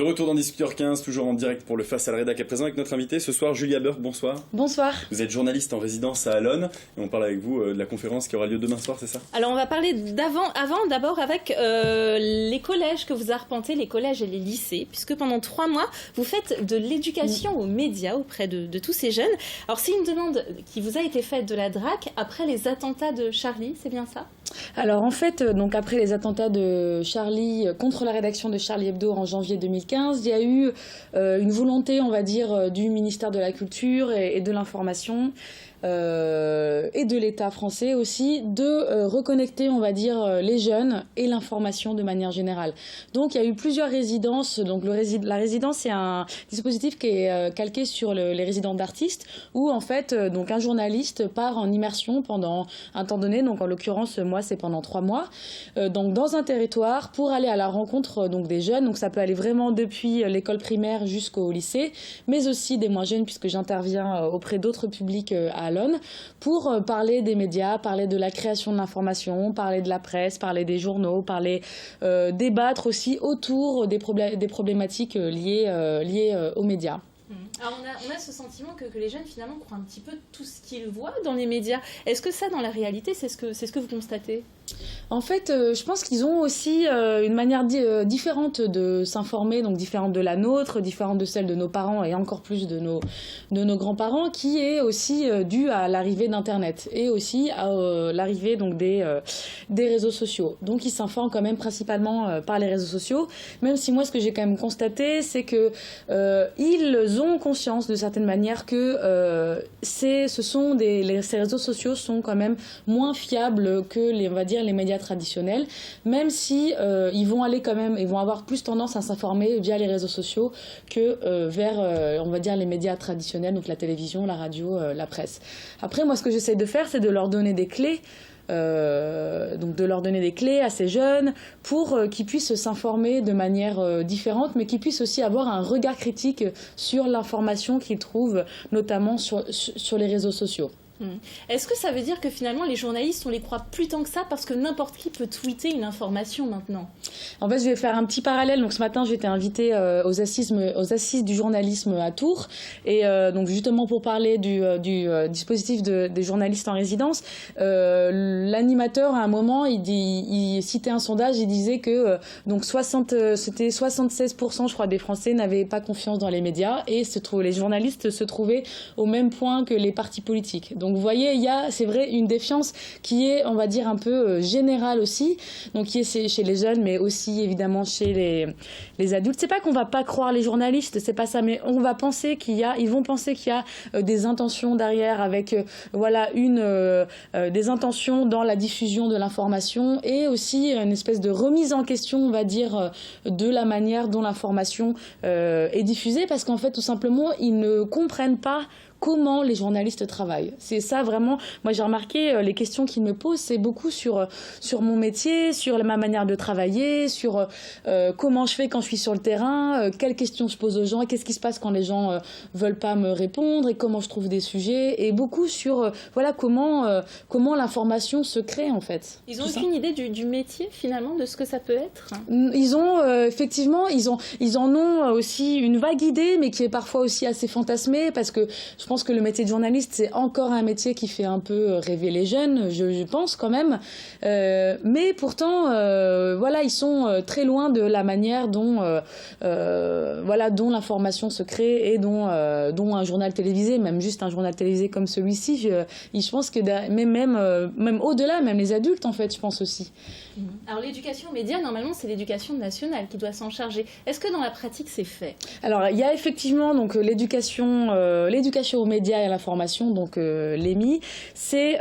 De retour dans 18h15, toujours en direct pour le Face à la Rédac, à présent avec notre invité ce soir, Julia Burke, bonsoir. Bonsoir. Vous êtes journaliste en résidence à Allonne et on parle avec vous de la conférence qui aura lieu demain soir, c'est ça? Alors on va parler d'abord avec les collèges que vous arpentez, les collèges et les lycées, puisque pendant 3 mois, vous faites de l'éducation aux médias auprès de tous ces jeunes. Alors c'est une demande qui vous a été faite de la DRAC après les attentats de Charlie, c'est bien ça? Alors en fait, donc après les attentats de Charlie contre la rédaction de Charlie Hebdo en janvier 2015, il y a eu une volonté, on va dire, du ministère de la Culture et de l'Information et de l'État français aussi, de reconnecter, on va dire, les jeunes et l'information de manière générale. Donc il y a eu plusieurs résidences. Donc la résidence, c'est un dispositif qui est calqué sur les résidences d'artistes, où en fait, donc un journaliste part en immersion pendant un temps donné. Donc en l'occurrence, moi, c'est pendant 3 mois, donc dans un territoire pour aller à la rencontre donc des jeunes. Donc ça peut aller vraiment depuis l'école primaire jusqu'au lycée, mais aussi des moins jeunes, puisque j'interviens auprès d'autres publics à Allonne, pour parler des médias, parler de la création de l'information, parler de la presse, parler des journaux, débattre aussi autour des problématiques liées aux médias. Alors on a ce sentiment que les jeunes finalement croient un petit peu tout ce qu'ils voient dans les médias. Est-ce que ça, dans la réalité, c'est ce que vous constatez? En fait, je pense qu'ils ont aussi une manière différente de s'informer, donc différente de la nôtre, différente de celle de nos parents et encore plus de nos grands-parents, qui est aussi due à l'arrivée d'Internet et aussi à l'arrivée donc des réseaux sociaux. Donc ils s'informent quand même principalement par les réseaux sociaux, même si moi ce que j'ai quand même constaté, c'est que ils ont conscience de certaines manières que ces réseaux sociaux sont quand même moins fiables que on va dire les médias traditionnels, même si ils vont avoir plus tendance à s'informer via les réseaux sociaux que vers on va dire les médias traditionnels, donc la télévision, la radio, la presse. Après, moi ce que j'essaie de faire, c'est de leur donner des clés. Donc de leur donner des clés à ces jeunes pour qu'ils puissent s'informer de manière différente, mais qu'ils puissent aussi avoir un regard critique sur l'information qu'ils trouvent, notamment sur les réseaux sociaux. Est-ce que ça veut dire que finalement les journalistes, on les croit plus tant que ça parce que n'importe qui peut tweeter une information maintenant? En fait, je vais faire un petit parallèle. Donc ce matin, j'ai été invitée aux assises du journalisme à Tours, et donc justement pour parler du dispositif des journalistes en résidence. L'animateur à un moment, il citait un sondage, il disait que donc c'était 76%, je crois, des Français n'avaient pas confiance dans les médias, et les journalistes se trouvaient au même point que les partis politiques. Donc vous voyez, il y a, c'est vrai, une défiance qui est, on va dire, un peu générale aussi, donc qui est chez les jeunes, mais aussi évidemment chez les adultes. C'est pas qu'on va pas croire les journalistes, c'est pas ça, mais ils vont penser qu'il y a des intentions derrière, avec des intentions dans la diffusion de l'information, et aussi une espèce de remise en question, on va dire, de la manière dont l'information est diffusée, parce qu'en fait, tout simplement, ils ne comprennent pas comment les journalistes travaillent. C'est ça vraiment, moi j'ai remarqué, les questions qu'ils me posent, c'est beaucoup sur mon métier, sur ma manière de travailler, sur comment je fais quand je suis sur le terrain, quelles questions je pose aux gens, qu'est-ce qui se passe quand les gens veulent pas me répondre, et comment je trouve des sujets, et beaucoup sur comment l'information se crée en fait. Ils ont aucune idée du métier finalement, de ce que ça peut être? Ils ont effectivement, ils en ont aussi une vague idée, mais qui est parfois aussi assez fantasmée, parce que je pense que le métier de journaliste, c'est encore un métier qui fait un peu rêver les jeunes, je pense quand même. Mais pourtant, ils sont très loin de la manière dont l'information se crée, et dont un journal télévisé, même juste un journal télévisé comme celui-ci, je pense que même au-delà, même les adultes en fait, je pense aussi. Alors l'éducation aux médias, normalement, c'est l'éducation nationale qui doit s'en charger. Est-ce que dans la pratique, c'est fait? Alors il y a effectivement donc l'éducation aux médias et à l'information, donc l'EMI, c'est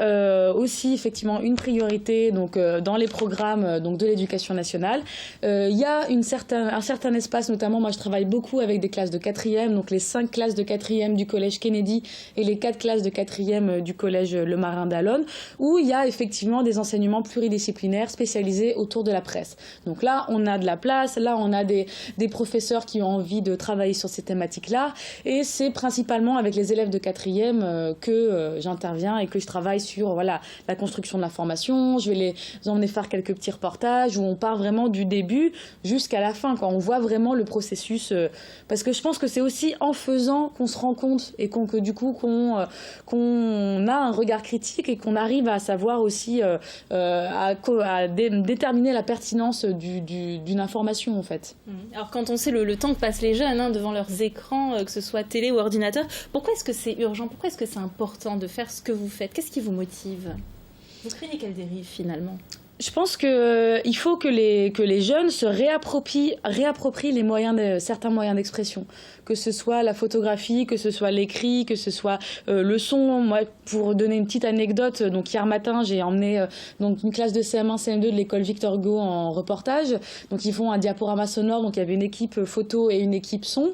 aussi effectivement une priorité donc dans les programmes donc de l'éducation nationale. Il y a un certain espace, notamment moi je travaille beaucoup avec des classes de 4e, donc les 5 classes de 4e du collège Kennedy et les 4 classes de 4e du collège Le Marin d'Allonne, où il y a effectivement des enseignements pluridisciplinaires spécialisés autour de la presse. Donc là, on a de la place, là on a des professeurs qui ont envie de travailler sur ces thématiques-là, et c'est principalement avec les élèves élèves de 4e que j'interviens et que je travaille sur voilà, la construction de l'information. Je vais les emmener faire quelques petits reportages où on part vraiment du début jusqu'à la fin, quand on voit vraiment le processus. Parce que je pense que c'est aussi en faisant qu'on se rend compte et qu'on a un regard critique et qu'on arrive à savoir aussi déterminer la pertinence d'une information en fait. Alors quand on sait le temps que passent les jeunes devant leurs écrans, que ce soit télé ou ordinateur, pourquoi est-ce que c'est urgent? Pourquoi est-ce que c'est important de faire ce que vous faites? Qu'est-ce qui vous motive? Vous craignez quelle dérive finalement? Je pense qu'il faut que les jeunes se réapproprient certains moyens d'expression, que ce soit la photographie, que ce soit l'écrit, que ce soit le son. Moi, pour donner une petite anecdote, donc hier matin, j'ai emmené donc une classe de CM1, CM2 de l'école Victor Hugo en reportage. Donc ils font un diaporama sonore, donc il y avait une équipe photo et une équipe son.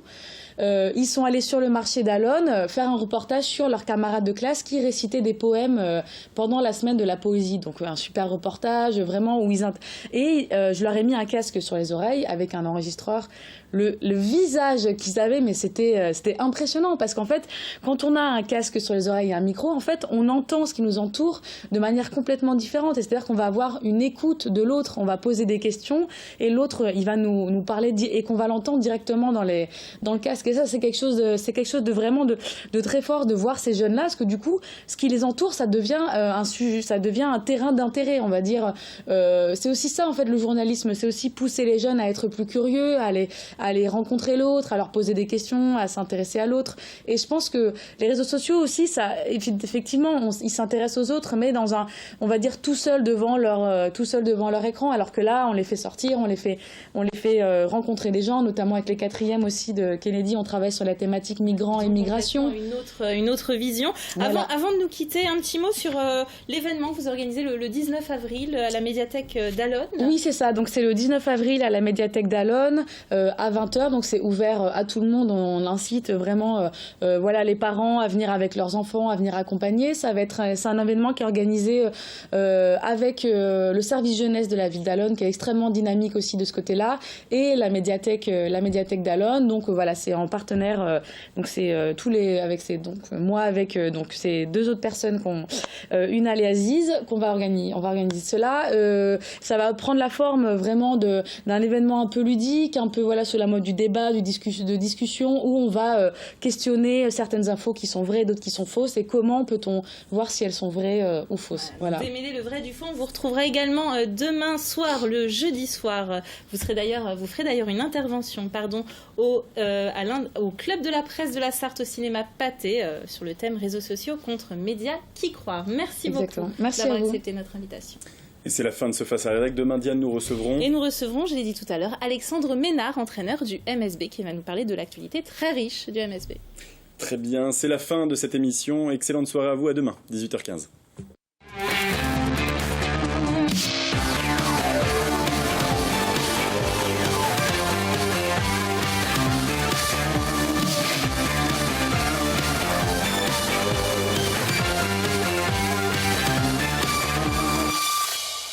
Ils sont allés sur le marché d'Alonne faire un reportage sur leurs camarades de classe qui récitaient des poèmes pendant la semaine de la poésie. Donc un super reportage, vraiment, où je leur ai mis un casque sur les oreilles avec un enregistreur. Le visage qu'ils avaient, mais c'était impressionnant parce qu'en fait, quand on a un casque sur les oreilles et un micro, en fait, on entend ce qui nous entoure de manière complètement différente. C'est-à-dire qu'on va avoir une écoute de l'autre, on va poser des questions et l'autre, il va nous parler et qu'on va l'entendre directement dans le casque. Et ça, c'est quelque chose de vraiment de très fort de voir ces jeunes-là, parce que du coup, ce qui les entoure, ça devient un terrain d'intérêt, on va dire. C'est aussi ça, en fait, le journalisme, c'est aussi pousser les jeunes à être plus curieux, à aller rencontrer l'autre, à leur poser des questions, à s'intéresser à l'autre. Et je pense que les réseaux sociaux aussi, ça, effectivement, ils s'intéressent aux autres, mais on va dire tout seul devant leur écran, alors que là, on les fait sortir, on les fait rencontrer des gens, notamment avec les 4e aussi de Kennedy, on travaille sur la thématique migrants et migration. Une autre vision. Voilà. Avant de nous quitter, un petit mot sur l'événement que vous organisez le 19 avril à la médiathèque d'Alonne. Oui, c'est ça. Donc c'est le 19 avril à la médiathèque d'Alonne à 20h. Donc c'est ouvert à tout le monde. On incite vraiment les parents à venir avec leurs enfants, à venir accompagner. C'est un événement qui est organisé avec le service jeunesse de la ville d'Alonne, qui est extrêmement dynamique aussi de ce côté-là, et la médiathèque d'Alonne. Donc voilà, c'est en partenaire. Donc c'est moi avec ces 2 autres personnes, une et Aziz, on va organiser cela. Ça va prendre la forme vraiment d'un événement un peu ludique, un peu sur la mode du débat, de discussion, où on va questionner certaines infos qui sont vraies, d'autres qui sont fausses, et comment peut-on voir si elles sont vraies ou fausses. Voilà. Démêler le vrai du faux. Vous retrouverez également demain soir, le jeudi soir. Vous ferez d'ailleurs une intervention, au club de la presse de la Sarthe au cinéma Pâté sur le thème réseaux sociaux contre médias qui croient. Merci beaucoup d'avoir accepté notre invitation. Et c'est la fin de ce Face à la Rédac. Demain, Diane, nous recevrons, je l'ai dit tout à l'heure, Alexandre Ménard, entraîneur du MSB, qui va nous parler de l'actualité très riche du MSB. Très bien, c'est la fin de cette émission. Excellente soirée à vous, à demain, 18h15.